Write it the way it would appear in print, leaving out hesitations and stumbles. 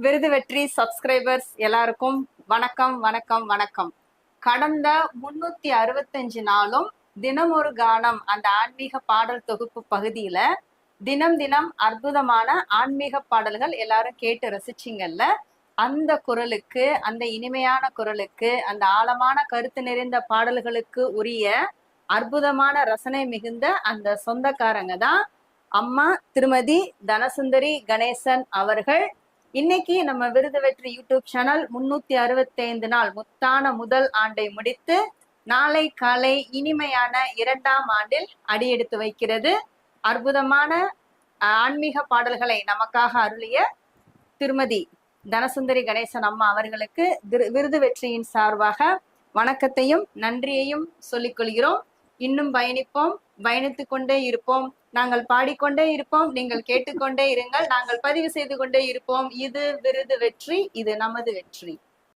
விருது வெற்றி சப்ஸ்கிரைபர்ஸ் எல்லாருக்கும் வணக்கம் வணக்கம் வணக்கம். கடந்த 365 நாளும் தினம் ஒரு கானம் அந்த ஆன்மீக பாடல் தொகுப்பு பகுதியில தினம் தினம் அற்புதமான ஆன்மீக பாடல்கள் எல்லாரும் கேட்டு ரசிச்சிங்கல்ல. அந்த குரலுக்கு, அந்த இனிமையான குரலுக்கு, அந்த ஆழமான கருத்து நிறைந்த பாடல்களுக்கு உரிய அற்புதமான ரசனை மிகுந்த அந்த சொந்தக்காரங்க தான் அம்மா திருமதி தனசுந்தரி கணேசன் அவர்கள். இன்னைக்கு நம்ம விருது வெற்றி யூடியூப் சேனல் 365 நாள் முத்தான முதல் ஆண்டை முடித்து நாளை காலை இனிமையான 2ஆம் ஆண்டில் அடியெடுத்து வைக்கிறது. அற்புதமான ஆன்மீக பாடல்களை நமக்காக அருளிய திருமதி தனசுந்தரி கணேசன் அம்மா அவர்களுக்கு விருது வெற்றியின் சார்பாக வணக்கத்தையும் நன்றியையும் சொல்லிக் கொள்கிறோம். இன்னும் பயணிப்போம், பயணித்துக் கொண்டே இருப்போம். நாங்கள் பாடிக்கொண்டே இருப்போம், நீங்கள் கேட்டுக்கொண்டே இருங்கள். நாங்கள் பதிவு செய்து கொண்டே இருப்போம். இது விருது வெற்றி, இது நமது வெற்றி.